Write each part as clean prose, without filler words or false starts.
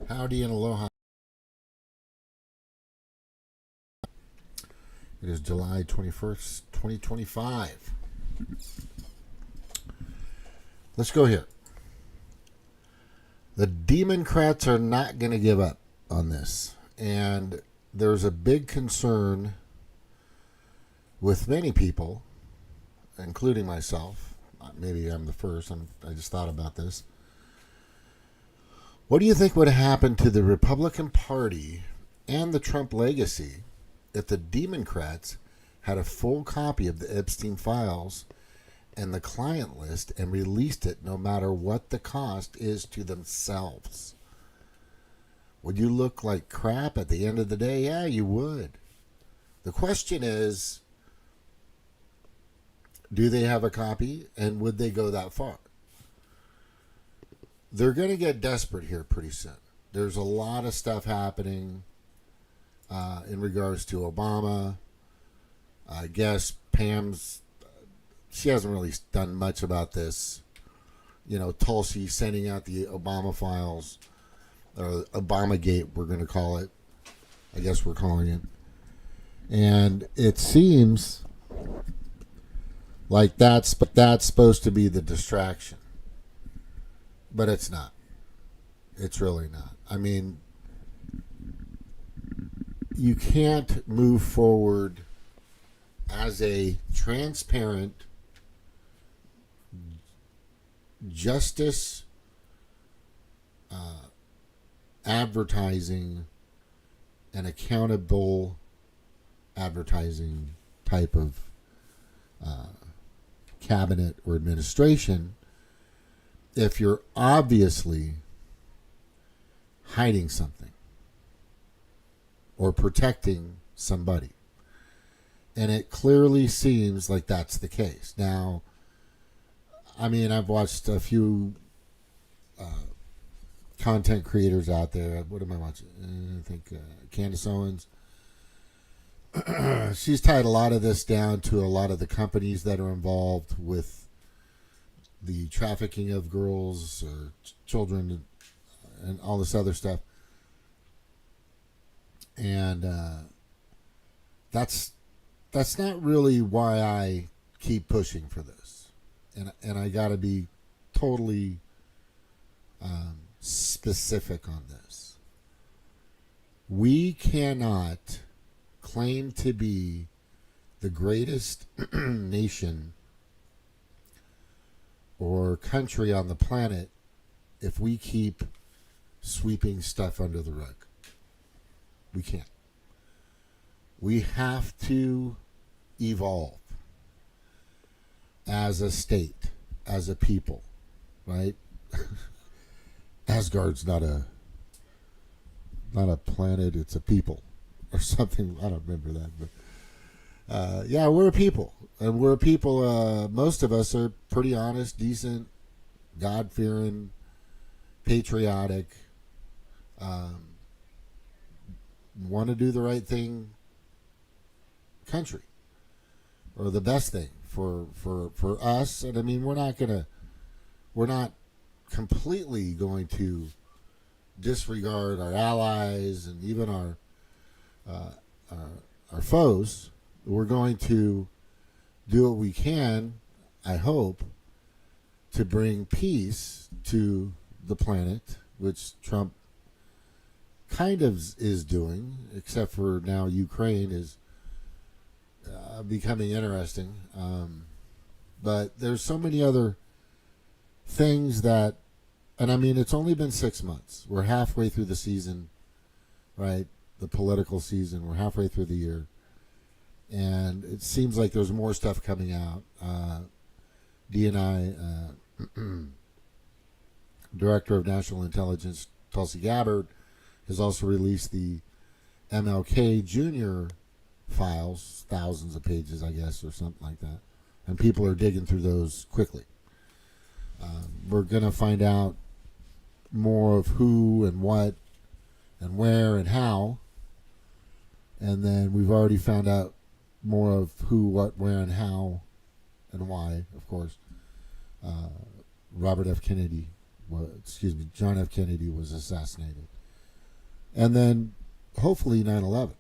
Howdy and aloha. It is July 21st, 2025. Let's go here. The Democrats are not going to give up on this. And there's a big concern with many people, including myself. Maybe I'm the first. I just thought about this. What do you think would happen to the Republican Party and the Trump legacy if the Democrats had a full copy of the Epstein files and the client list and released it no matter what the cost is to themselves? Would you look like crap at the end of the day? Yeah, you would. The question is, do they have a copy, and would they go that far? They're going to get desperate here pretty soon. There's a lot of stuff happening in regards to Obama. I guess she hasn't really done much about this. You know, Tulsi sending out the Obama files, or Obamagate, we're going to call it. I guess we're calling it. And it seems like that's supposed to be the distraction. But it's not. It's really not. I mean, you can't move forward as a transparent, justice advertising and accountable advertising type of cabinet or administration if you're obviously hiding something or protecting somebody. And it clearly seems like that's the case. Now, I mean, I've watched a few content creators out there. What am I watching? I think Candace Owens. She's tied a lot of this down to a lot of the companies that are involved with the trafficking of girls or children and all this other stuff. And that's not really why I keep pushing for this. And I got to be totally specific on this. We cannot claim to be the greatest nation or country on the planet if we keep sweeping stuff under the rug. We can't. We have to evolve as a state, as a people, right? Asgard's not a planet, it's a people or something. I don't remember that, but yeah, we're a people. And we're a people, most of us are pretty honest, decent, God-fearing, patriotic, want to do the right thing country, or the best thing for us. And I mean, we're not completely going to disregard our allies and even our foes. We're going to do what we can, I hope, to bring peace to the planet, which Trump kind of is doing, except for now Ukraine is becoming interesting. But there's so many other things that, and I mean, it's only been 6 months. We're halfway through the season, right? The political season. We're halfway through the year. And it seems like there's more stuff coming out. DNI, Director of National Intelligence, Tulsi Gabbard, has also released the MLK Jr. files, thousands of pages, I guess, or something like that. And people are digging through those quickly. We're going to find out more of who and what and where and how. And then we've already found out more of who, what, where, and how, and why, of course. John F. Kennedy was assassinated. And then hopefully 9/11.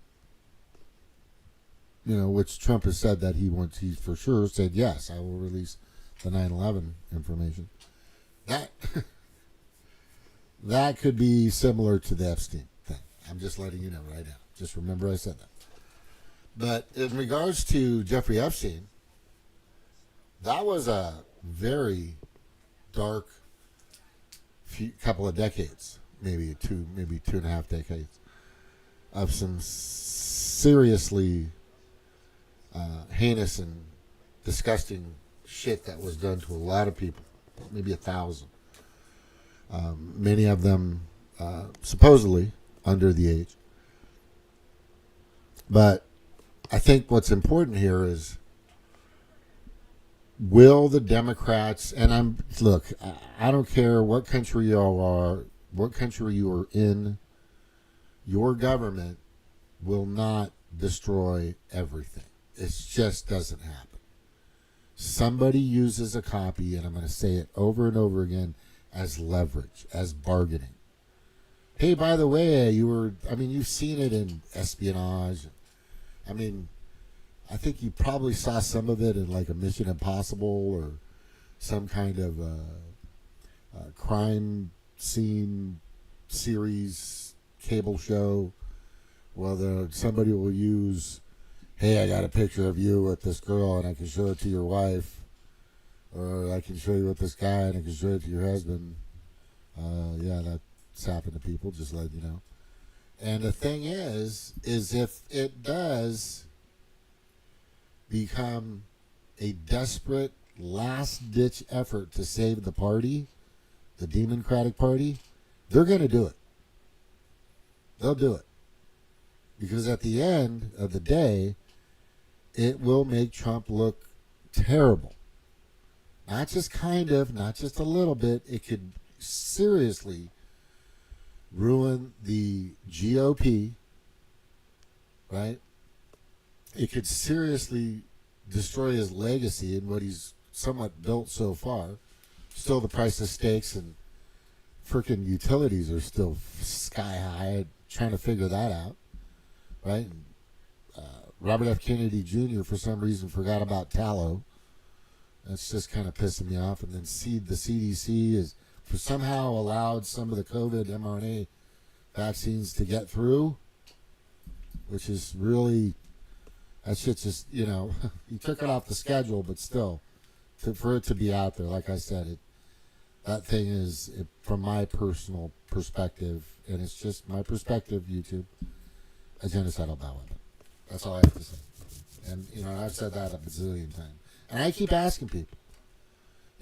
Which Trump has said that he for sure said, yes, I will release the 9/11 information. That that could be similar to the Epstein thing. I'm just letting you know right now. Just remember I said that. But in regards to Jeffrey Epstein, that was a very dark couple of decades, maybe two and a half decades, of some seriously heinous and disgusting shit that was done to a lot of people, maybe 1,000. Many of them supposedly under the age. But I think what's important here is, will the Democrats, and I don't care what country you are, what country you are in, your government will not destroy everything. It just doesn't happen. Somebody uses a copy, and I'm going to say it over and over again, as leverage, as bargaining. Hey, by the way, you've seen it in espionage. I think you probably saw some of it in like a Mission Impossible or some kind of crime scene series cable show, whether somebody will use, hey, I got a picture of you with this girl and I can show it to your wife, or I can show you with this guy and I can show it to your husband. Yeah, that's happened to people, just letting you know. And the thing is if it does become a desperate last-ditch effort to save the party, the Democratic Party, they're going to do it. They'll do it. Because at the end of the day, it will make Trump look terrible. Not just kind of, not just a little bit. It could seriously ruin the GOP, right? It could seriously destroy his legacy and what he's somewhat built so far. Still, the price of steaks and freaking utilities are still sky high. Trying to figure that out, right? Robert F. Kennedy Jr. for some reason forgot about tallow. That's just kind of pissing me off. And then the CDC is somehow allowed some of the COVID mRNA vaccines to get through, which is really, that shit just, you took it off the schedule, but still, for it to be out there, like I said, that thing is, from my personal perspective, and it's just my perspective, YouTube, a genocidal bioweapon. That's all I have to say. And, I've said that a bazillion times. And I keep asking people,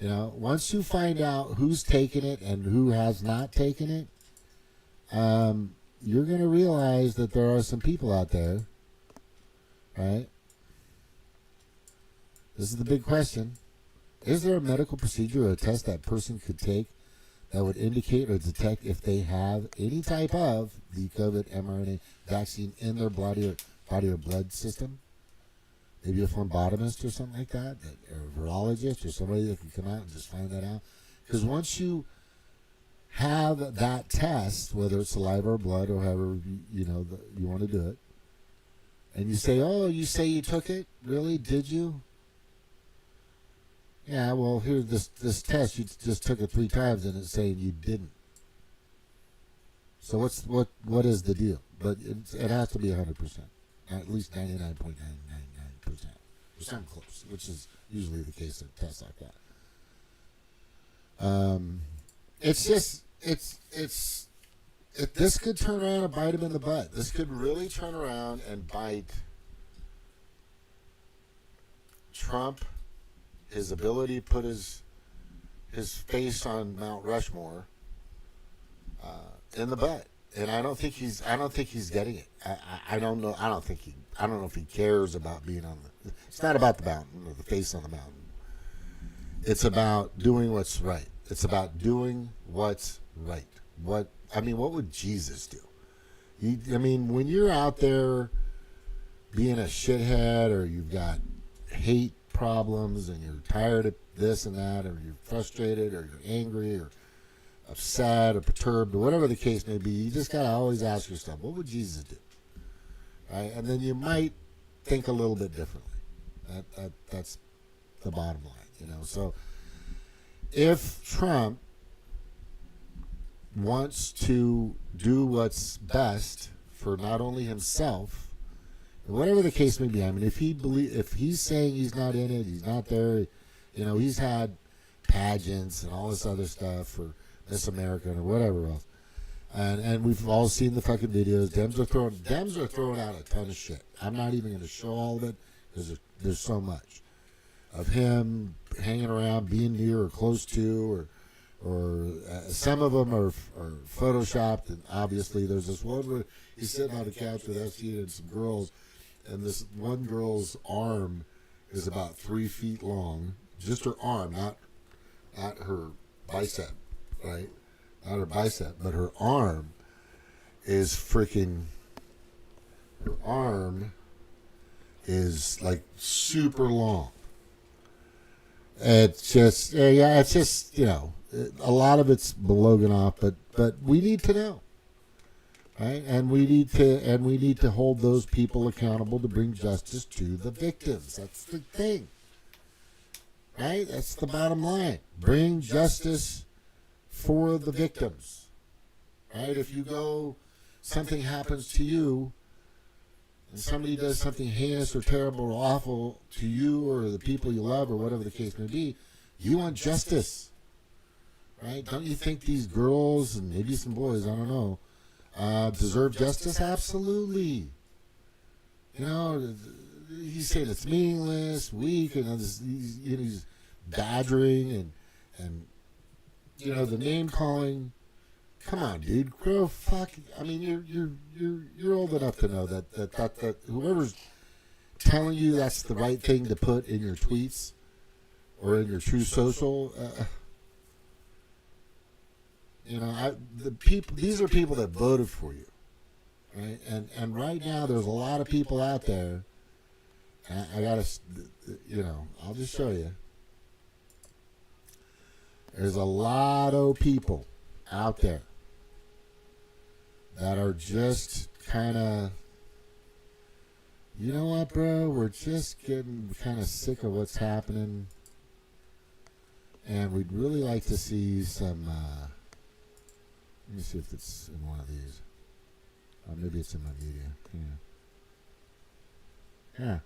once you find out who's taken it and who has not taken it, you're going to realize that there are some people out there, right? This is the big question. Is there a medical procedure or a test that person could take that would indicate or detect if they have any type of the COVID mRNA vaccine in their body or blood system? Maybe a phlebotomist or something like that, or a virologist or somebody that can come out and just find that out. Because once you have that test, whether it's saliva or blood or however you want to do it, and you say, oh, you say you took it? Really? Did you? Yeah, well, here's this test. You just took it 3 times, and it's saying you didn't. So what is the deal? But it has to be 100%, at least 99.999%, or something close, which is usually the case in tests like that. This could turn around and bite him in the butt. This could really turn around and bite Trump, his ability to put his face on Mount Rushmore in the butt. And I don't think he's getting it. I don't know. I don't know if he cares about being on the. It's not about the mountain or the face on the mountain. It's about doing what's right. It's about doing what's right. What would Jesus do? When you're out there being a shithead, or you've got hate problems and you're tired of this and that, or you're frustrated, or you're angry, or upset or perturbed or whatever the case may be, you just got to always ask yourself, what would Jesus do? Right? And then you might think a little bit differently. That's the bottom line, So if Trump wants to do what's best for not only himself, whatever the case may be, I mean, if he's saying he's not in it, he's not there, he's had pageants and all this other stuff for Miss America or whatever else, and we've all seen the fucking videos. Dems are throwing out a ton of shit. I'm not even going to show all of it because there's so much of him hanging around, being near or close to, or some of them are photoshopped, and obviously there's this one where he's sitting on the couch with Epstein and some girls, and this one girl's arm is about 3 feet long, just her arm, not her bicep, right? Not her bicep, but her arm is her arm is like super long. It's just, a lot of it's blown off, but we need to know, right? And we need to hold those people accountable to bring justice to the victims. That's the thing, right? That's the bottom line. Bring justice for the victims, right? If something happens to you, and somebody does something heinous or terrible or awful to you or the people you love or whatever the case may be, you want justice, right? Don't you think these girls and maybe some boys, I don't know, deserve justice? Absolutely. He's saying it's meaningless, weak, and he's badgering and the name calling. Come on, dude, grow fuck. I mean, you're old enough to know that whoever's telling you that's the right thing to put in your tweets or in your true social, these are people that voted for you, right? And right now there's a lot of people out there. I gotta, I'll just show you. There's a lot of people out there that are just kind of, you know what, bro? We're just getting kind of sick of what's happening, and we'd really like to see some. Let me see if it's in one of these. Maybe it's in my media. Yeah.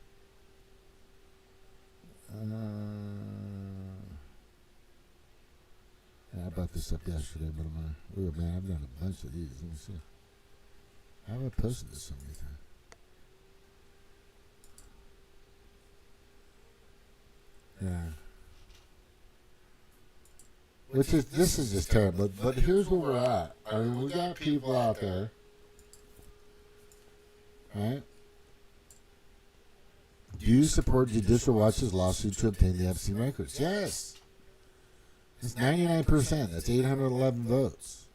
I brought this up yesterday, but I've done a bunch of these. Let me see. How have I posted this so many times? Yeah. This is just terrible. But here's where we're at. I mean, we got people out there, right? Do you support Judicial Watch's lawsuit to obtain the Epstein records? Yes. It's 99%. That's 811 votes.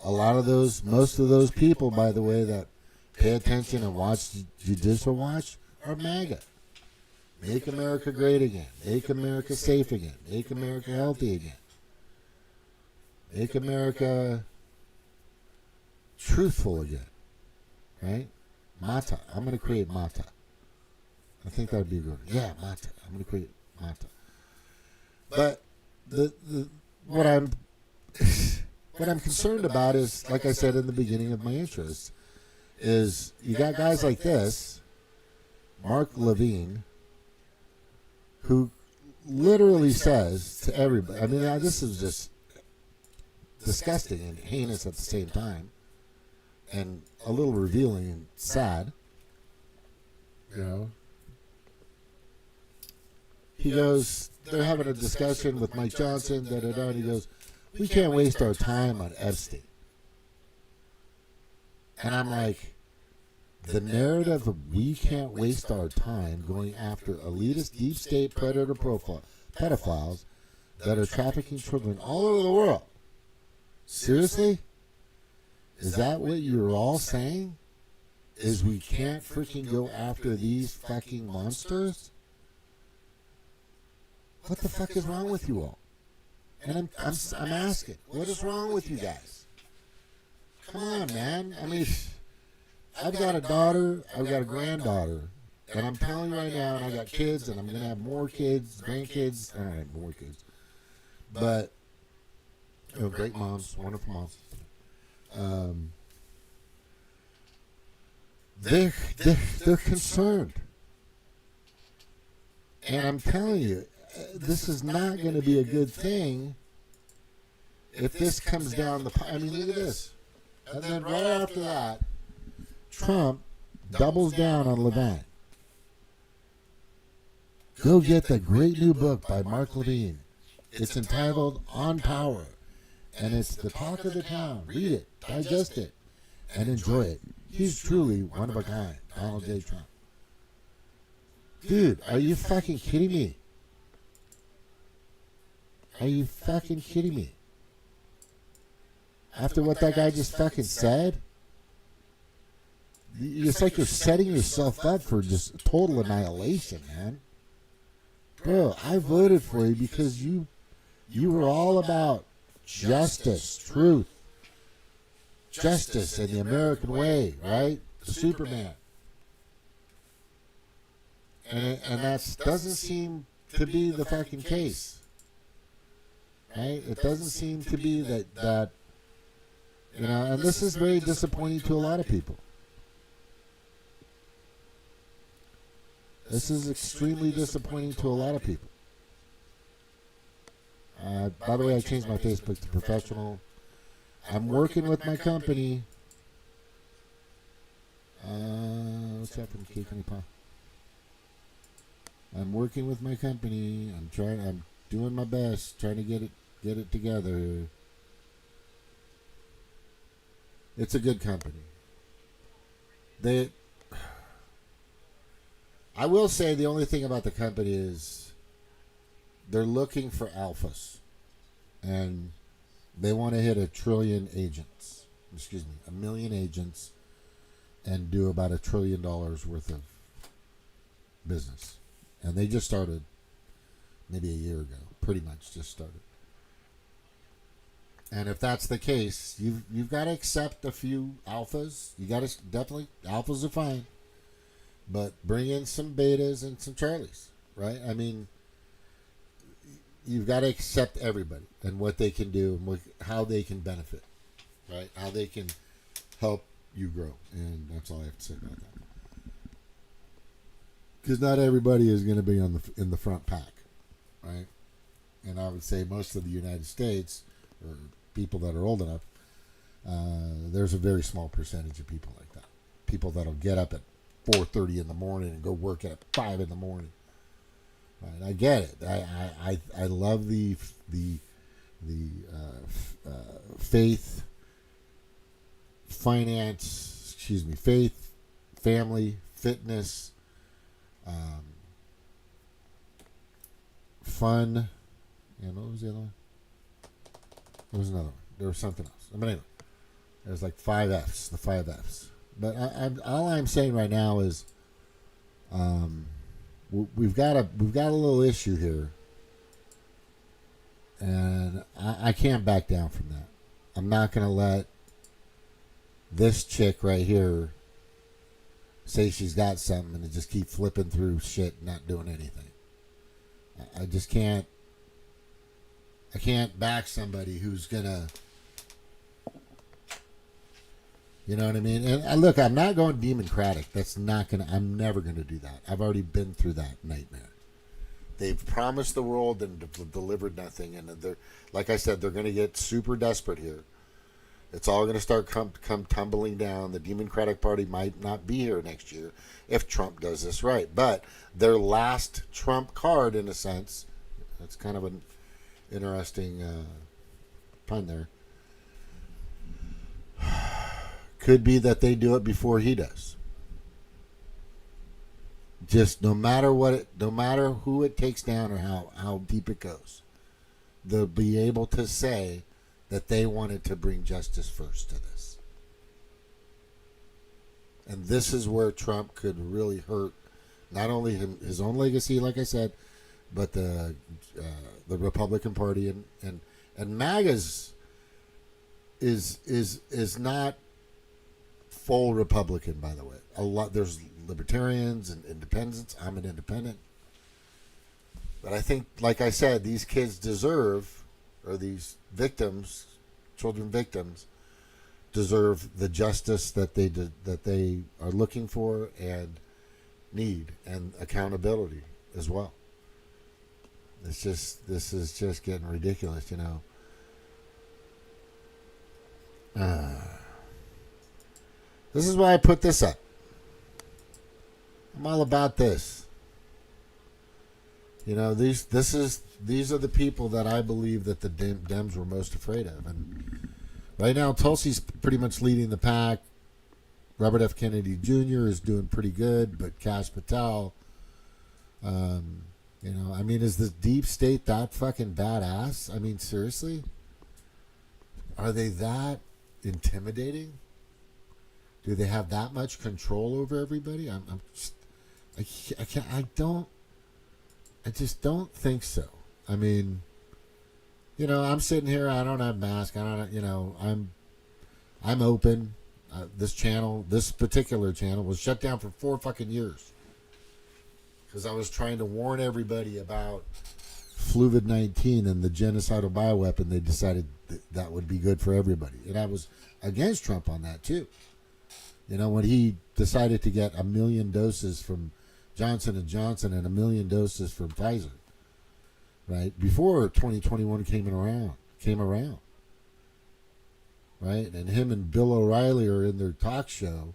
Most of those people, by the way, that pay attention and watch Judicial Watch are MAGA. Make America great again. Make America safe again. Make America healthy again. Make America truthful again. Right? Mata. I'm going to create Mata. I think that would be good. Yeah, Mata. I'm going to create Mata. But what I'm concerned about is, like I said in the beginning of my interest, is you got guys like this, Mark Levine, who literally says to everybody, I mean, this is just disgusting and heinous at the same time, and a little revealing and sad, He goes, they're having a discussion with Mike Johnson, and he goes, we can't waste our time on Epstein. And I'm like, the narrative of we can't waste our time going after elitist deep state predator pedophiles that are trafficking children all over the world. Seriously? Is that what you're all saying? Is we can't freaking go after these fucking monsters? What the fuck is wrong with you all? And I'm asking, what is wrong with you guys? Come on, man. I mean, I've got a daughter, I've got a granddaughter, and I'm telling you right now, and I got kids, and I'm going to have more kids, grandkids. I don't have more kids. But, great moms, wonderful moms. They're concerned. And I'm telling you, this is not going to be a good thing if this comes down the pipe. I mean, look at this. And then right after that, Trump doubles down on Levine. Go get the great new book by Mark Levine. It's entitled On Power. And it's the talk of the town. Read it, digest it, and enjoy it. He's truly one of a kind, Donald J. Trump. Dude, are you fucking kidding me? Are you fucking kidding me? After what that guy just fucking said? It's like you're setting yourself up for just total annihilation, man. Bro, I voted for you because you were all about justice, truth, justice and the American way, right? The Superman. And that doesn't seem to be the fucking case. Right? It doesn't seem to be that and this is very disappointing to a lot of people. This is extremely disappointing to a lot of people. By the way, I changed my Facebook to professional. I'm working with my company. What's happening, Keith? I'm working with my company. I'm doing my best, trying to get it together. It's a good company. I will say the only thing about the company is they're looking for alphas, and they want to hit 1 trillion agents. Excuse me, 1 million agents, and do about $1 trillion worth of business. And they just started maybe a year ago. Pretty much just started. And if that's the case, you've got to accept a few alphas. You got to definitely, alphas are fine, but bring in some betas and some Charlies, right? I mean, you've got to accept everybody and what they can do and how they can benefit, right? How they can help you grow. And that's all I have to say about that. Because not everybody is going to be in the front pack, right? And I would say most of the United States, or people that are old enough, there's a very small percentage of people like that. People that'll get up at 4:30 in the morning and go work at 5 in the morning. Right? I get it. I love the faith, family, fitness, fun. And what was the other one? There was another one. There was something else. But anyway, there's like 5 F's, the 5 F's. But all I'm saying right now is, we've got a little issue here, and I can't back down from that. I'm not gonna let this chick right here say she's got something and just keep flipping through shit and not doing anything. I just can't. I can't back somebody who's gonna, you know what I mean? And look, I'm not going democratic. I'm never gonna do that. I've already been through that nightmare. They've promised the world and delivered nothing. And they're, like I said, they're gonna get super desperate here. It's all gonna start come tumbling down. The Democratic Party might not be here next year if Trump does this right. But their last Trump card, in a sense, that's kind of an interesting pun there, could be that they do it before he does. Just no matter who it takes down or how deep it goes, they'll be able to say that they wanted to bring justice first to this. And this is where Trump could really hurt not only his own legacy, like I said, but the Republican Party and And MAGA's is not full Republican, by the way. There's libertarians and independents. I'm an independent. But I think, like I said, these kids deserve, or these victims, children victims, deserve the justice that they are looking for and need, and accountability as well. This is just getting ridiculous, you know. This is why I put this up. I'm all about this. You know, these are the people that I believe that the Dems were most afraid of. And right now, Tulsi's pretty much leading the pack. Robert F. Kennedy Jr. is doing pretty good, but Kash Patel, you know, I mean, is the deep state that fucking badass? I mean, seriously? Are they that intimidating? Do they have that much control over everybody? I just don't think so. I mean, you know, I'm sitting here. I don't have a mask. I don't. You know, I'm open. This particular channel, was shut down for 4 fucking years because I was trying to warn everybody about Fluvid-19 and the genocidal bioweapon. They decided that would be good for everybody, and I was against Trump on that too. You know, when he decided to get 1 million doses from Johnson & Johnson and 1 million doses from Pfizer, right? Before 2021 came around, right? And him and Bill O'Reilly are in their talk show,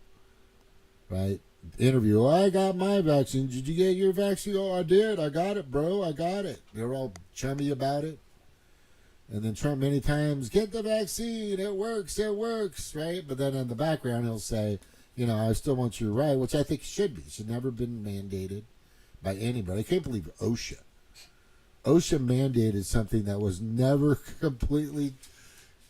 right? Interview, oh, I got my vaccine. Did you get your vaccine? Oh, I did. I got it, bro. I got it. They're all chummy about it. And then Trump many times, get the vaccine. It works, right? But then in the background, he'll say, you know, I still want you right, which I think should be. It should never been mandated by anybody. I can't believe OSHA. OSHA mandated something that was never completely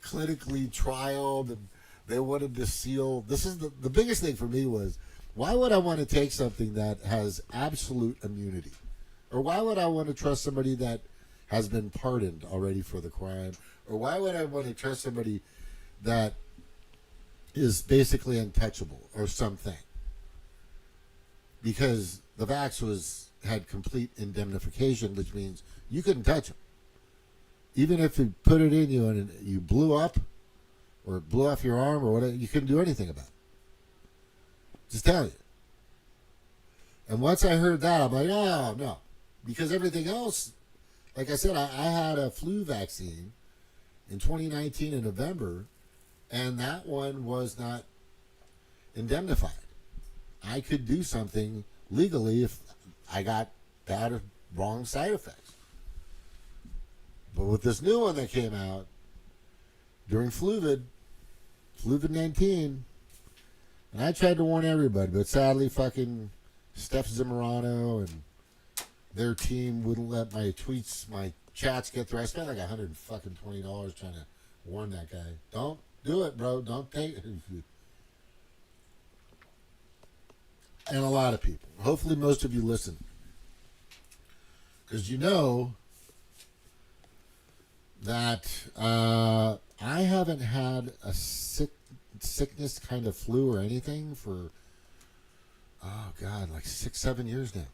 clinically trialed, and they wanted to seal. This is the biggest thing for me was, why would I want to take something that has absolute immunity? Or why would I want to trust somebody that has been pardoned already for the crime? Or why would I want to trust somebody that is basically untouchable or something? Because the vax had complete indemnification, which means you couldn't touch them. Even if you put it in you and you blew up or blew off your arm or whatever, you couldn't do anything about it. Just tell you. And once I heard that, I'm like, oh, no. Because everything else, like I said, I had a flu vaccine in 2019 in November, and that one was not indemnified. I could do something legally if I got bad or wrong side effects. But with this new one that came out during Fluvid-19, and I tried to warn everybody, but sadly fucking Steph Zimmerano and their team wouldn't let my tweets, my chats get through. I spent like $120 trying to warn that guy. Don't do it, bro. Don't take it. And a lot of people. Hopefully most of you listen. Because you know that I haven't had a sickness kind of flu or anything for, oh God, like 6-7 years now.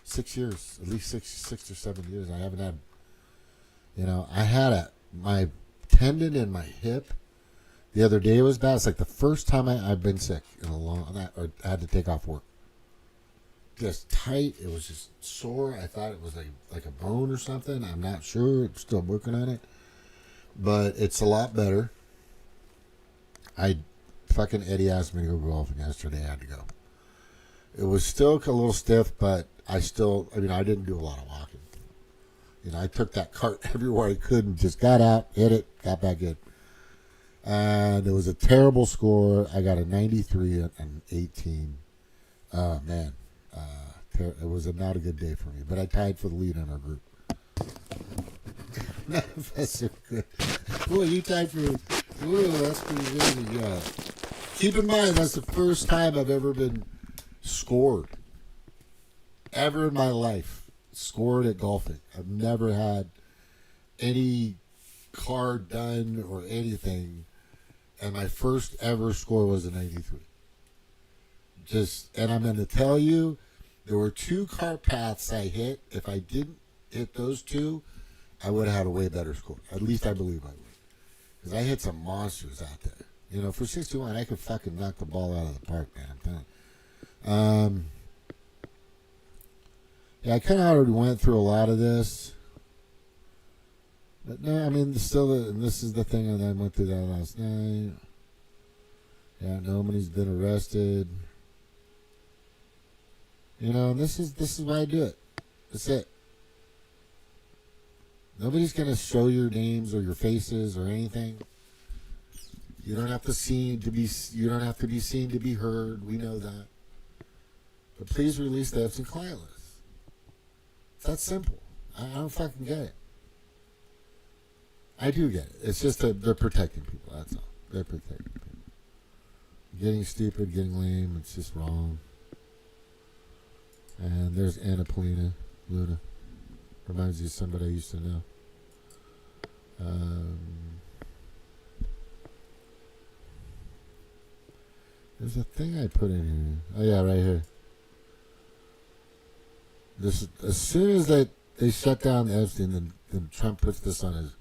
6 years, at least six or 7 years. I haven't had, you know, I had my tendon in my hip the other day was bad. It's like the first time I've been sick in a long, or I had to take off work. Just tight. It was just sore. I thought it was like a bone or something. I'm not sure. I'm still working on it, but it's a lot better. Fucking Eddie asked me to go golfing yesterday. I had to go. It was still a little stiff, but I didn't do a lot of walking. You know, I took that cart everywhere I could and just got out, hit it, got back in. And it was a terrible score. I got a 93 and 18. Oh, man. It was not a good day for me. But I tied for the lead in our group. That's good. Boy, you tied for... Ooh, that's pretty good. Yeah. Keep in mind, that's the first time I've ever been scored. Ever in my life. Scored at golfing. I've never had any card done or anything, and my first ever score was a 93. And I'm going to tell you, there were 2 cart paths I hit. If I didn't hit those 2, I would have had a way better score. At least I believe I would. Because I hit some monsters out there. You know, for 61, I could fucking knock the ball out of the park, man. I'm telling you. Yeah, I kind of already went through a lot of this. But no, I mean, and this is the thing, and I went through that last night. Yeah, nobody's been arrested. You know, and this is why I do it. That's it. Nobody's gonna show your names or your faces or anything. You don't have to You don't have to be seen to be heard. We know that. But please release the Epstein Client List. It's that simple. I don't fucking get it. I do get it. It's just that they're protecting people. That's all. They're protecting people. Getting stupid, getting lame. It's just wrong. And there's Anna Polina Luna. Reminds you of somebody I used to know. There's a thing I put in here. Oh yeah, right here. This, as soon as they shut down Epstein, then Trump puts this on his.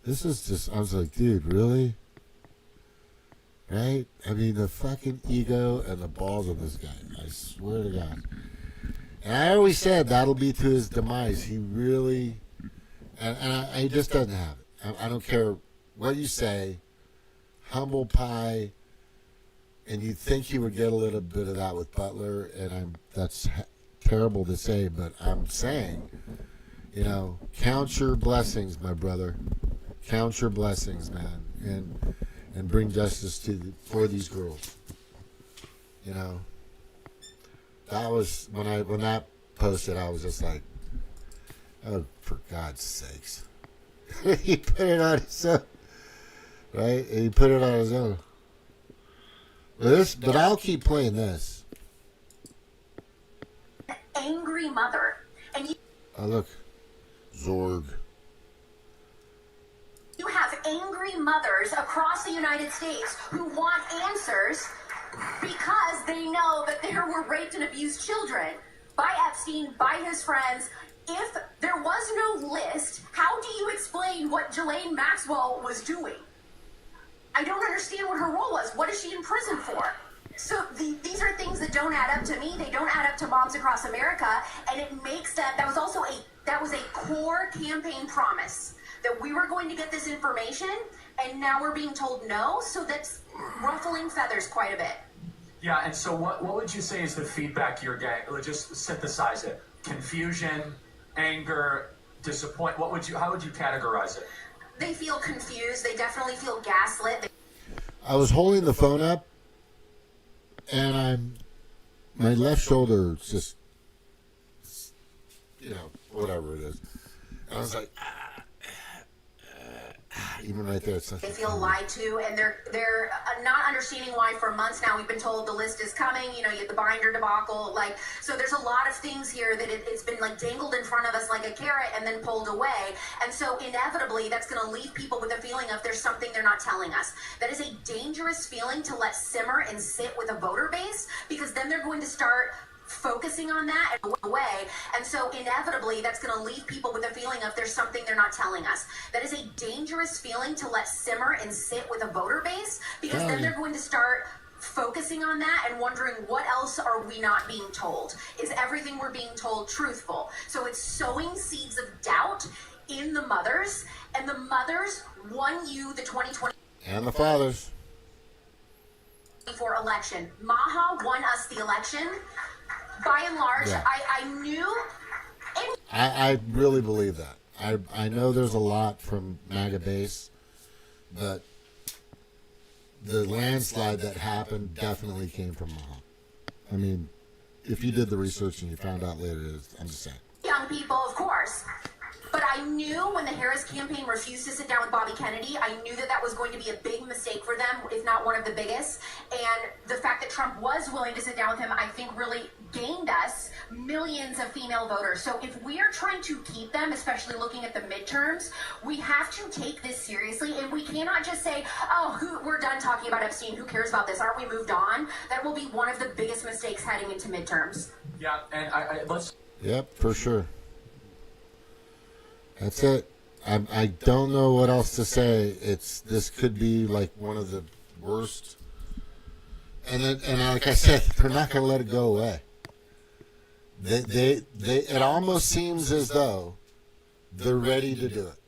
This is just. I was like, dude, really? Right? I mean, the fucking ego and the balls of this guy. I swear to God. And I always said that'll be to his demise. He really, and he just doesn't have it. I don't care what you say. Humble pie, and you'd think he would get a little bit of that with Butler, and that's terrible to say, but I'm saying, you know, count your blessings, my brother. Count your blessings, man, and bring justice for these girls. You know. That was when that posted. I was just like, "Oh, for God's sakes!" He put it on his own, right? He put it on his own. But I'll keep playing this. Angry mother, and you. Oh look, Zorg. You have angry mothers across the United States who want answers. Because they know that there were raped and abused children by Epstein, by his friends. If there was no list, how do you explain what Ghislaine Maxwell was doing? I don't understand what her role was. What is she in prison for? So these are things that don't add up to me. They don't add up to moms across America, and it makes that was also a core campaign promise that we were going to get this information, and now we're being told no. So that's ruffling feathers quite a bit. Yeah, and so what would you say is the feedback you're getting? Let's just synthesize it. Confusion, anger, disappointment. How would you categorize it? They feel confused. They definitely feel gaslit. I was holding the phone up, and my left shoulder is just, you know, whatever it is. And I was like, even right there, it's like, they feel lied to, and they're not understanding why. For months now we've been told the list is coming. You know, you get the binder debacle, like, so there's a lot of things here that it's been like dangled in front of us like a carrot and then pulled away, and so inevitably that's going to leave people with a feeling of there's something they're not telling us. That is a dangerous feeling to let simmer and sit with a voter base, because then they're going to start focusing on that and away, and so inevitably that's going to leave people with a feeling of there's something they're not telling us. That is a dangerous feeling to let simmer and sit with a voter base, because then they're going to start focusing on that and wondering, what else are we not being told? Is everything we're being told truthful? So it's sowing seeds of doubt in the mothers, and the mothers won you the 2020 and the fathers for election. Maha won us the election. By and large, yeah. I knew. I really believe that. I know there's a lot from MAGA base, but the landslide that happened definitely came from Maha. I mean, if you did the research and you found out later, I'm just saying. Young people, of course. But I knew when the Harris campaign refused to sit down with Bobby Kennedy, I knew that that was going to be a big mistake for them, if not one of the biggest. And the fact that Trump was willing to sit down with him, I think really gained us millions of female voters. So if we are trying to keep them, especially looking at the midterms, we have to take this seriously, and we cannot just say, oh, we're done talking about Epstein, who cares about this, aren't we moved on? That will be one of the biggest mistakes heading into midterms. Yeah, and let's... Yep, for sure. That's it. I don't know what else to say. This could be like one of the worst. And like I said, they're not going to let it go away. It almost seems as though they're ready to do it.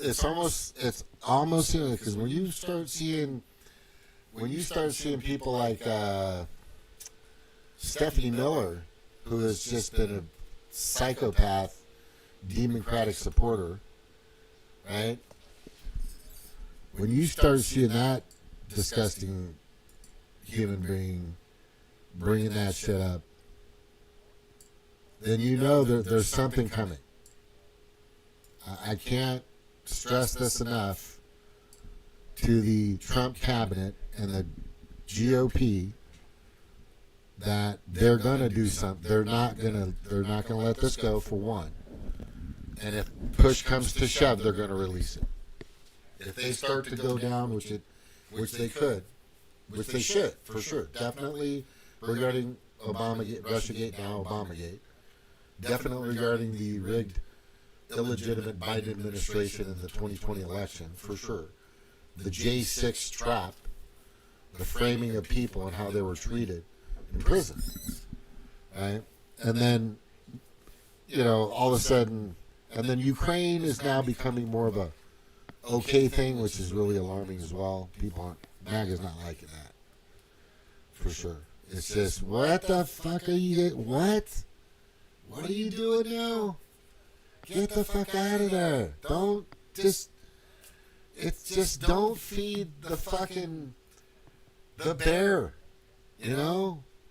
It's almost because when you start seeing people like Stephanie Miller, who has just been a psychopath, democratic supporter, right? When you start seeing that disgusting human being bringing that shit up, then you know there's something coming. I can't stress this enough to the Trump cabinet and the GOP that they're gonna do something. They're not gonna let this go, for one. And if push comes to shove, they're gonna release it. If they start to go down, which they could, which they should, for sure, definitely regarding Obamagate, Russiagate, now Obamagate, definitely regarding the rigged, illegitimate Biden administration in the 2020 election, for sure. The J6 trap, the framing of people and how they were treated in prison, right? And then, all of a sudden, and then Ukraine is now becoming more of a okay thing, which is really alarming as well. MAGA's not liking that, for sure. It's just, what the fuck are you, what are you doing now? Get the fuck out of there. Don't feed the bear,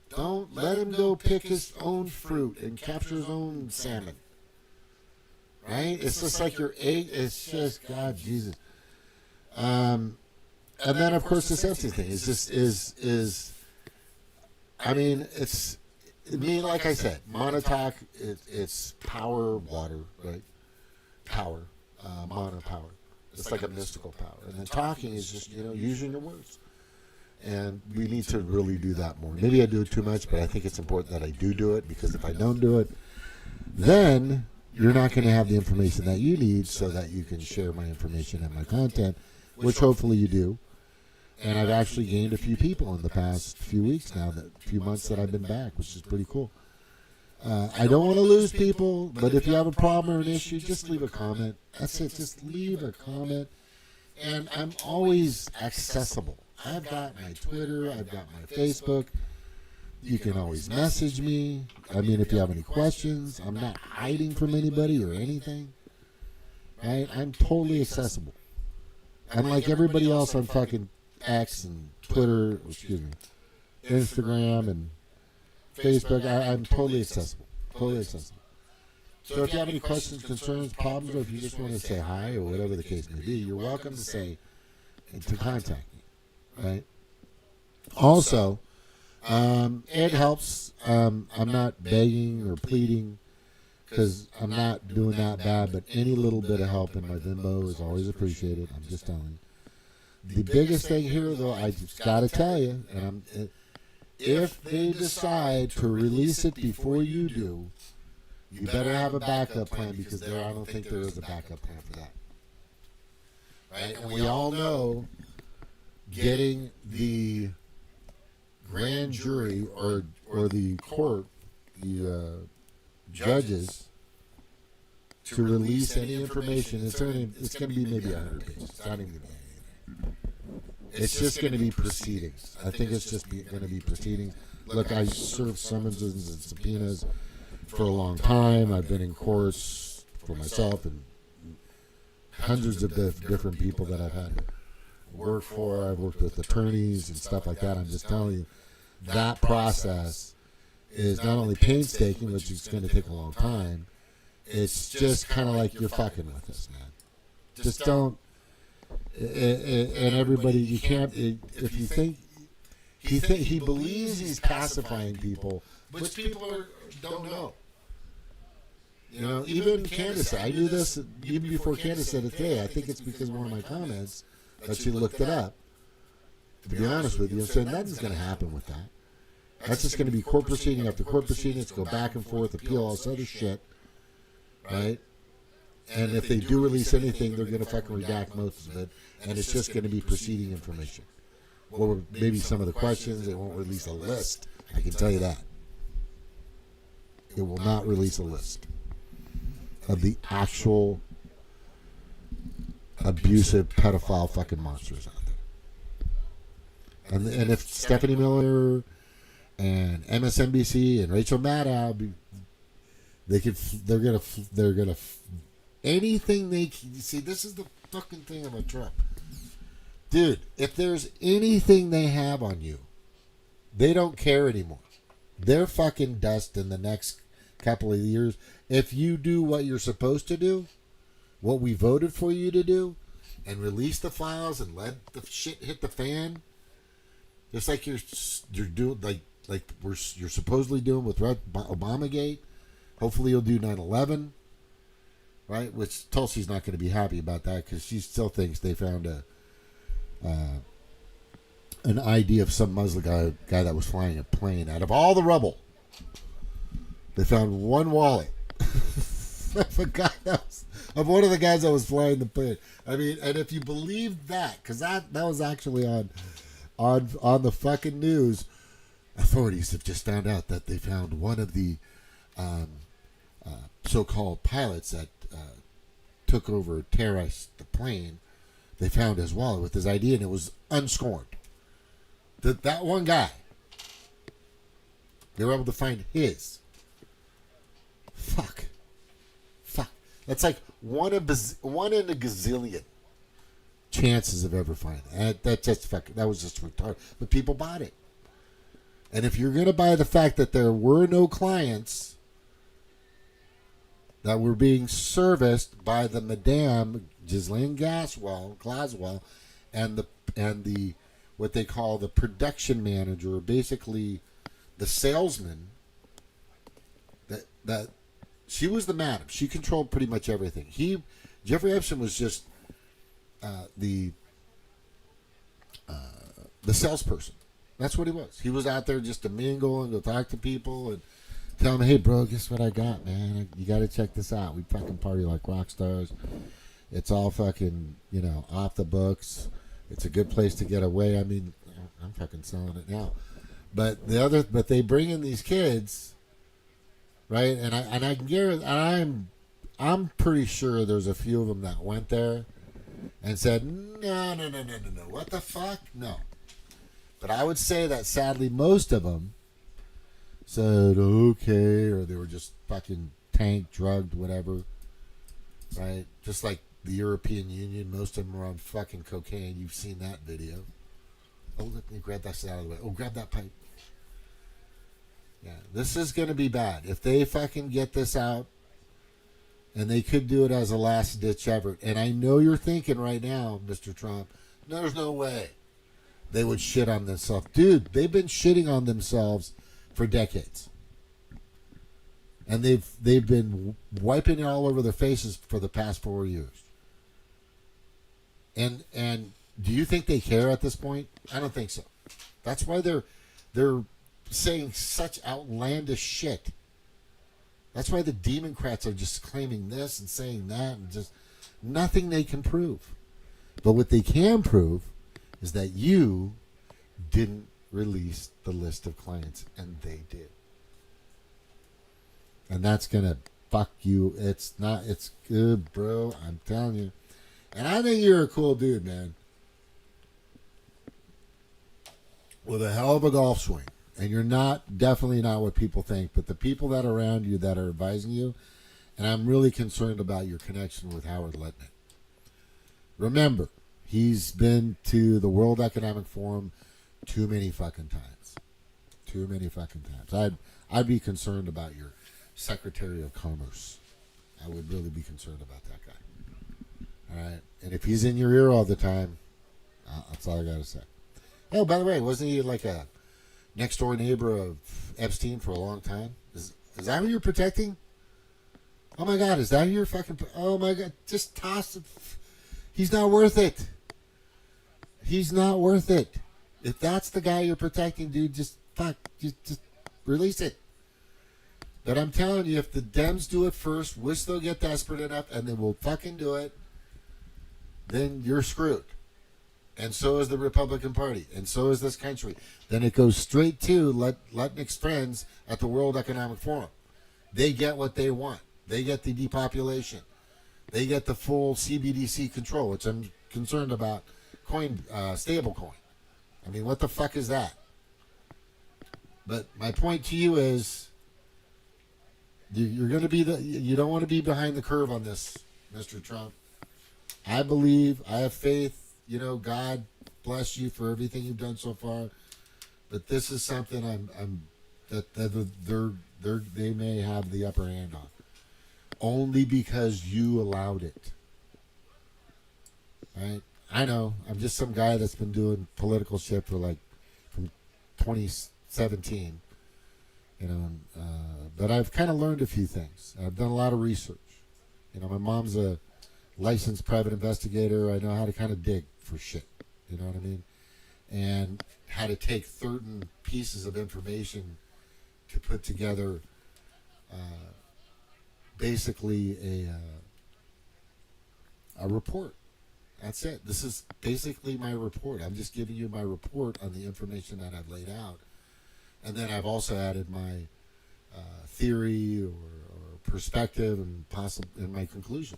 Don't let him go pick his own fruit and capture his own salmon. Right? It's just like your egg. It's just, God, Jesus. And then, of course, this Epstein thing like I said, monotalk, it's power, water, right? Power, monopower. It's like a mystical power. And then talking is just, using your words. And we need to really do that more. Maybe I do it too much, but I think it's important that I do it, because if I don't do it, then you're not going to have the information that you need so that you can share my information and my content, which hopefully you do. And I've actually gained a few people in the past few weeks now, few months that I've been back, which is pretty cool. I don't want to lose people, but if you have a problem or an issue, just leave a comment. That's it. Just leave a comment. And I'm always accessible. I've got my Twitter. I've got my Facebook. You can always message me. If you have any questions, I'm not hiding from anybody or anything. Right? I'm totally accessible. Unlike everybody else on fucking X and Twitter, Instagram and Facebook, I'm totally accessible. Totally accessible. So if you have any questions, concerns, problems, or if you just want to say hi or whatever the case may be, you're welcome to say and to contact me. Right? Also, it helps. I'm not begging or pleading, because I'm not doing that bad, but any little bit of help in my Venmo is always appreciated. I'm just telling you. The biggest thing here, though, I just got to tell you, if they decide to release it before you do, you better have a backup plan, because I don't think there is a backup plan for that. Right? And we all know getting the grand jury or the court, the judges, to release any information, it's going to be maybe 100 pages. It's not even going to be anything. It's just going to be proceedings. I think it's just going to be proceedings. Look, I served summonses and subpoenas for a long time. I've been in courts for myself and hundreds of different people that I've had to work for. I've worked with attorneys and stuff like that. I'm just telling you, that process is not only painstaking, which is going to take a long time, it's just kind of like you're fucking with us, man. Just don't. And everybody, you can't. If you think he believes he's pacifying people, which people don't know. You know, even Candace, I knew this even before Candace said it today. I think it's because of one of my comments that she looked it up. To be honest with you, and said nothing's going to happen with that. That's just going to be court proceeding after court proceeding. It's go back and forth, appeal, all this other shit, right? And if they do release anything, they're going to fucking redact most of it, and it's just going to be proceeding information. Or maybe some of the questions, they won't release a list. I can tell you that. It will not release a list of the actual abusive pedophile fucking monsters out there. And if Stephanie Miller and MSNBC and Rachel Maddow, they're gonna anything they see. This is the fucking thing about Trump, dude. If there's anything they have on you, they don't care anymore. They're fucking dust in the next couple of years. If you do what you're supposed to do, what we voted for you to do, and release the files and let the shit hit the fan, just like you're doing, you're supposedly doing with Obamagate. Hopefully you'll do 9/11, right? Which Tulsi's not going to be happy about that because she still thinks they found an ID of some Muslim guy that was flying a plane. Out of all the rubble, they found one wallet of one of the guys that was flying the plane. I mean, and if you believe that, because that was actually on the fucking news, authorities have just found out that they found one of the so-called pilots that took over, terrorized the plane. They found his wallet with his ID, and it was unscorned. That one guy, they were able to find his. Fuck. That's like one in a gazillion chances of ever finding it. That was just retarded. But people bought it. And if you're going to buy the fact that there were no clients that were being serviced by the Madame Ghislaine Glaswell and the what they call the production manager, basically the salesman, that she was the madam. She controlled pretty much everything. Jeffrey Epstein was just the salesperson. That's what he was. He was out there just to mingle and go talk to people and tell them, hey, bro, guess what I got, man? You got to check this out. We fucking party like rock stars. It's all fucking, off the books. It's a good place to get away. I mean, I'm fucking selling it now. But they bring in these kids, right? And I can guarantee, I'm pretty sure there's a few of them that went there and said, no, what the fuck? No. But I would say that sadly most of them said, okay, or they were just fucking tanked, drugged, whatever, right? Just like the European Union, most of them were on fucking cocaine. You've seen that video. Oh, let me grab that shit out of the way. Oh, grab that pipe. Yeah, this is going to be bad. If they fucking get this out, and they could do it as a last-ditch effort, and I know you're thinking right now, Mr. Trump, there's no way they would shit on themselves. Dude, they've been shitting on themselves for decades. And they've been wiping it all over their faces for the past 4 years. And do you think they care at this point? I don't think so. That's why they're saying such outlandish shit. That's why the Democrats are just claiming this and saying that, and just nothing they can prove. But what they can prove is that you didn't release the list of clients, and they did. And that's going to fuck you. It's good, bro. I'm telling you. And I think you're a cool dude, man. With a hell of a golf swing. And you're definitely not what people think, but the people that are around you that are advising you, and I'm really concerned about your connection with Howard Letnick. Remember, he's been to the World Economic Forum too many fucking times. Too many fucking times. I'd be concerned about your Secretary of Commerce. I would really be concerned about that guy. All right, and if he's in your ear all the time, that's all I gotta say. Oh, by the way, wasn't he like a next door neighbor of Epstein for a long time? Is that who you're protecting? Oh my God, is that your fucking? Oh my God, just toss it. He's not worth it. He's not worth it. If that's the guy you're protecting, dude, just release it. But I'm telling you, if the Dems do it first, which they'll get desperate enough, and they will fucking do it, then you're screwed. And so is the Republican Party, and so is this country. Then it goes straight to Lutnick's friends at the World Economic Forum. They get what they want. They get the depopulation. They get the full CBDC control, which I'm concerned about. Stable coin. I mean, what the fuck is that? But my point to you is, you're going to be you don't want to be behind the curve on this, Mr. Trump. I believe, I have faith. You know, God bless you for everything you've done so far. But this is something they may have the upper hand on, only because you allowed it. Right? I know. I'm just some guy that's been doing political shit from 2017. You know, but I've kind of learned a few things. I've done a lot of research. You know, my mom's a licensed private investigator. I know how to kind of dig for shit. You know what I mean? And how to take certain pieces of information to put together basically a report. That's it. This is basically my report. I'm just giving you my report on the information that I've laid out. And then I've also added my theory or perspective and my conclusion,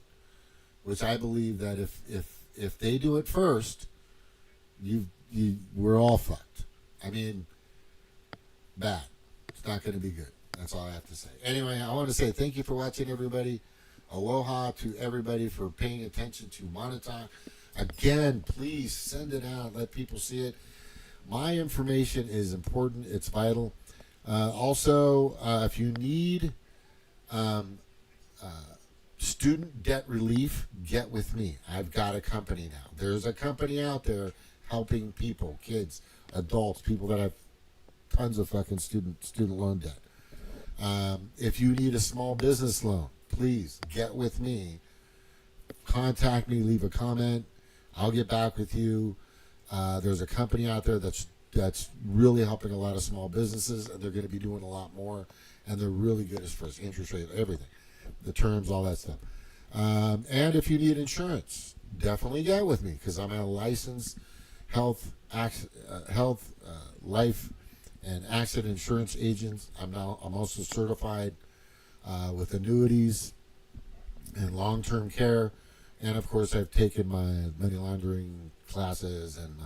which I believe that if they do it first, we're all fucked. I mean, bad. It's not going to be good. That's all I have to say. Anyway, I want to say thank you for watching, everybody. Aloha to everybody for paying attention to Monotone. Again, please send it out. Let people see it. My information is important. It's vital. Also, if you need student debt relief, get with me. I've got a company now. There's a company out there helping people, kids, adults, people that have tons of fucking student loan debt. If you need a small business loan, please get with me. Contact me, leave a comment. I'll get back with you. There's a company out there that's really helping a lot of small businesses, and they're going to be doing a lot more, and they're really good as far as interest rate, everything, the terms, all that stuff. And if you need insurance, definitely get with me, because I'm a licensed health, life, and accident insurance agent. I'm also certified with annuities and long-term care, and of course I've taken my money laundering classes and my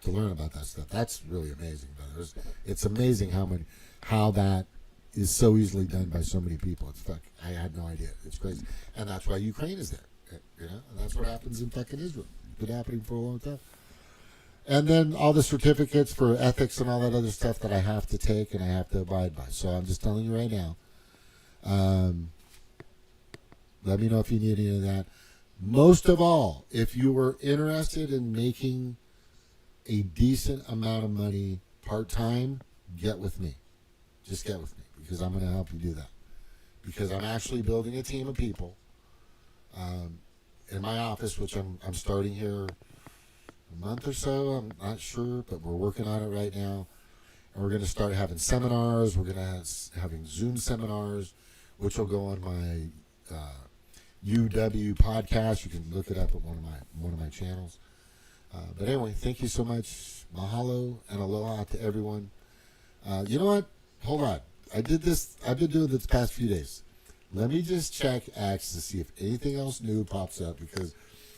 to learn about that stuff. That's really amazing, brother. It's amazing how that is so easily done by so many people. It's I had no idea. It's crazy, and that's why Ukraine is there. You know, and that's what happens in fucking Israel. It's been happening for a long time. And then all the certificates for ethics and all that other stuff that I have to take and I have to abide by. So I'm just telling you right now. Let me know if you need any of that. Most of all, if you were interested in making a decent amount of money part-time, get with me. Just get with me, because I'm going to help you do that. Because I'm actually building a team of people in my office, which I'm starting here a month or so. I'm not sure, but we're working on it right now. And we're going to start having seminars. We're going to having Zoom seminars, which will go on my UW podcast. You can look it up at one of my channels. But anyway, thank you so much. Mahalo and aloha to everyone. You know what? Hold on. I've been doing this past few days. Let me just check X to see if anything else new pops up, because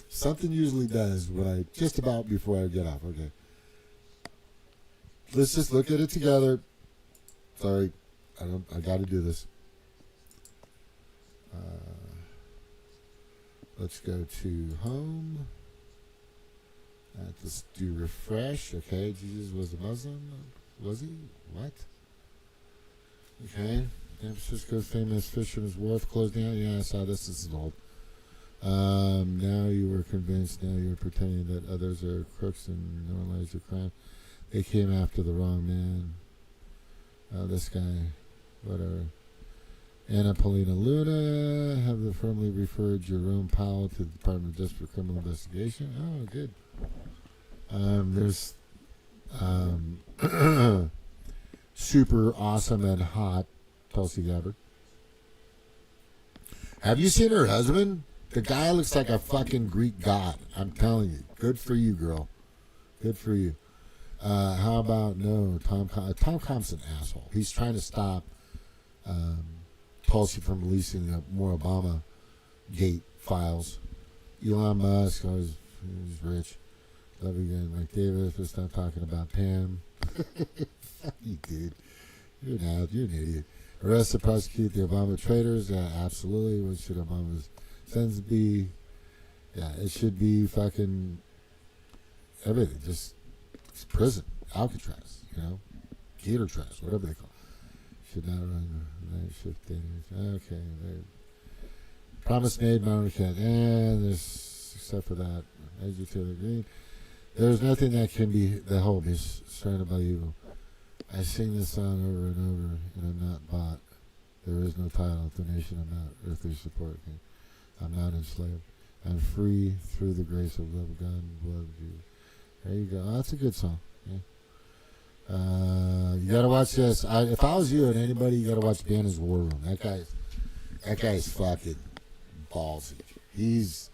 something usually does just about before I get off. Okay. Let's just look at it together. Sorry. I got to do this. Let's go to home. Let's do refresh. Okay, Jesus was a Muslim. Was he? What? Okay. San Francisco's famous Fisherman's Wharf closed down. Yeah, I saw this. This is old. Now you were convinced. Now you're pretending that others are crooks and normalize your crime. They came after the wrong man. This guy, whatever. Anna Paulina Luna have firmly referred Jerome Powell to the Department of Justice for Criminal Investigation. Oh, good. There's super awesome and hot Tulsi Gabbard. Have you seen her husband? The guy looks like a fucking Greek god. I'm telling you. Good for you, girl. Good for you. How about Tom Combs an asshole. He's trying to stop Tulsi from releasing more Obama Gate files. Elon Musk, he's rich. Love you again, Mike Davis. Let's stop talking about Pam. Fuck you, dude. You're an idiot. Arrest and prosecute the Obama traitors. Yeah, absolutely. What should Obama's sentence be? Yeah, it should be fucking everything. Just prison, Alcatraz, Gatortraz, whatever they call it. Should not run night shift days. Okay. Promise made, Mount Cat. And there's, except for that, as you Taylor Green, there's nothing that can be the hope is surrounded by evil. I sing this song over and over, and I'm not bought. There is no title, donation, I'm not earthly support. I'm not enslaved. I'm free through the grace of love of God and blood of Jesus. There you go. Oh, that's a good song. Yeah. You gotta watch this. If I was you and anybody, you gotta watch Banner's War Room. That guy's fucking ballsy. He's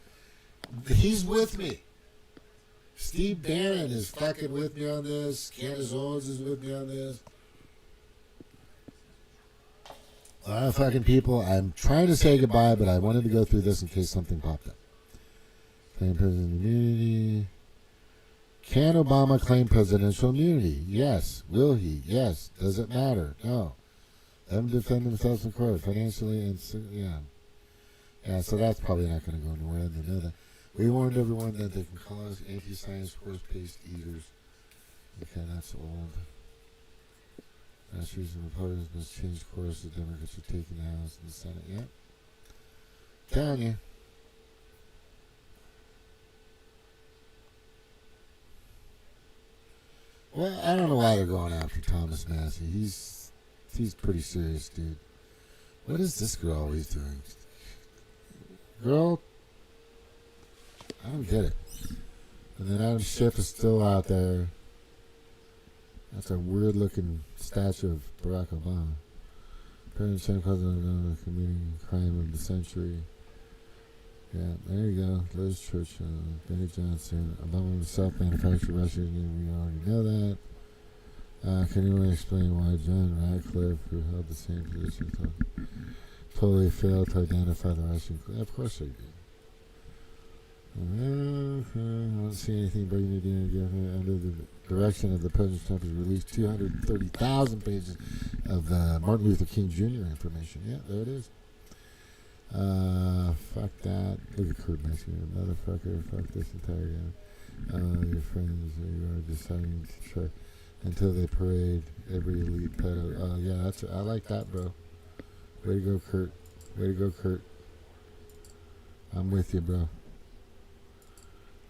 with me. Steve Bannon is fucking with me on this. Candace Owens is with me on this. A lot of fucking people. I'm trying to say goodbye, but I wanted to go through this in case something popped up. Claim presidential immunity. Can Obama claim presidential immunity? Yes. Will he? Yes. Does it matter? No. Let him defend himself in court financially and yeah. So that's probably not going to go anywhere. They know that. We warned everyone that they can cause anti-science horse-paced eaters. Okay, that's old. Last reason Republicans must change course. The Democrats are taking the House and the Senate. Yep. Telling you. Well, I don't know why they're going after Thomas Massey. He's pretty serious, dude. What is this girl always doing? Girl, I don't get it. And then Adam Schiff is still out there. That's a weird-looking statue of Barack Obama. President Trump president committing crime of the century. Yeah, there you go. Liz Churchill, Benny Johnson, Obama himself manufactured Russian. We already know that. Can anyone explain why John Radcliffe, who held the same position, totally failed to identify the Russian? Of course they did. I don't see anything breaking the DNA under the direction of the President Trump has released 230,000 pages of Martin Luther King Jr. information. Yeah, there it is. Fuck that. Look at Kurt Mexican, motherfucker. Fuck this entire game. Your friends, you are deciding to try until they parade every elite pedo. Yeah, I like that, bro. Way to go, Kurt. Way to go, Kurt. I'm with you, bro.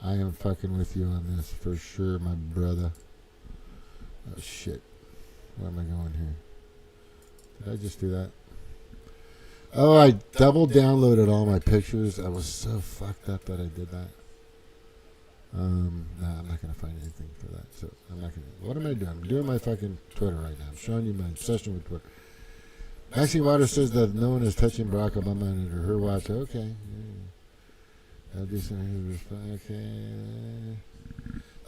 I am fucking with you on this for sure, my brother. Oh, shit. Where am I going here? Did I just do that? Oh, I double downloaded all my pictures. I was so fucked up that I did that. Nah, I'm not going to find anything for that. So I'm not going to. What am I doing? I'm doing my fucking Twitter right now. I'm showing you my obsession with Twitter. Maxine Waters says that no one is touching Barack Obama under her watch. Okay. Yeah. I'll do something. Okay.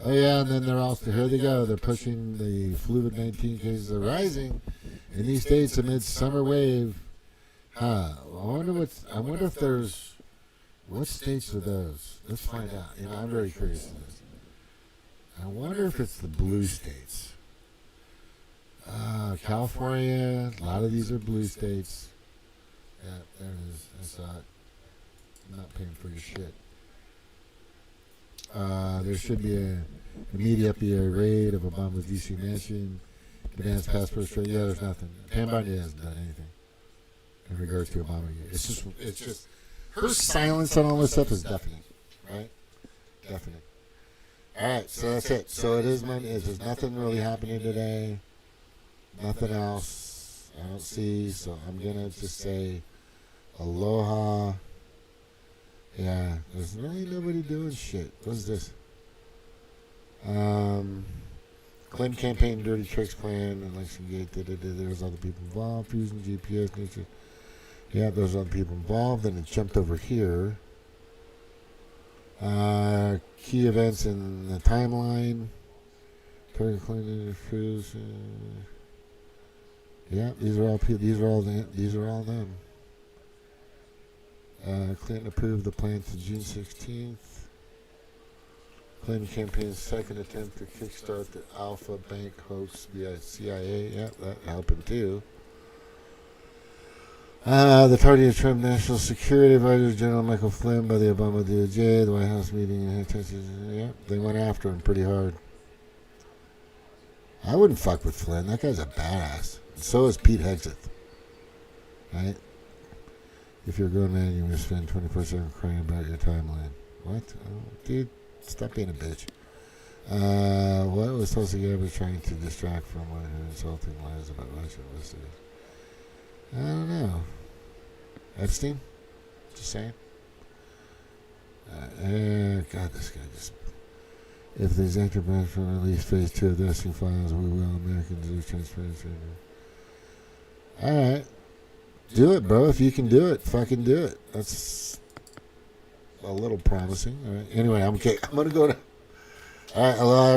Oh, yeah, and then they're also, here they go. They're pushing the Fluvid-19 cases are rising in these states amid summer wave. I wonder if there's, what states are those? Let's find out. I'm very curious of this. I wonder if it's the blue states. California, a lot of these are blue states. Yeah, there it is. I saw it. I'm not paying for your shit. There should be immediate FBI raid of Obama's D.C. mansion. Demands passports. Yeah, there's nothing. Pam Bondi hasn't done anything. in regards to Obama. It's just her silence on all this stuff is deafening, right? Deafening. All right, so that's it. So it is Monday. There's nothing really happening today. Nothing else I don't see. So I'm gonna just say aloha. Yeah, there's really nobody doing shit. What's this? Clinton campaign, dirty tricks plan, election gate. There's other people involved. Fusion, GPS, nature. Yeah, there's other people involved. Then it jumped over here. Key events in the timeline. Target Clinton interviews. Yeah, these are all people. These are all them. Clinton approved the plan to June 16th. Clinton campaign's second attempt to kickstart the Alpha Bank hoax via CIA. Yeah, that happened too. The target of Trump National Security Advisor General Michael Flynn by the Obama DOJ. The White House meeting in Texas. Yeah, they went after him pretty hard. I wouldn't fuck with Flynn. That guy's a badass. And so is Pete Hegseth. Right? If you're a grown man, you're going to spend 24/7 crying about your timeline. What? Oh, dude, stop being a bitch. What was Tulsi Gabbard trying to distract from one of her insulting lies about Russia? I don't know. Epstein? Just saying. God, this guy just... If the executive branch will release phase 2 of the Epstein files, we will Americans do transparency. Alright. Do it, bro. If you can do it, fucking do it. That's a little promising. All right. Anyway, I'm okay. I'm going to go to... All right, hello.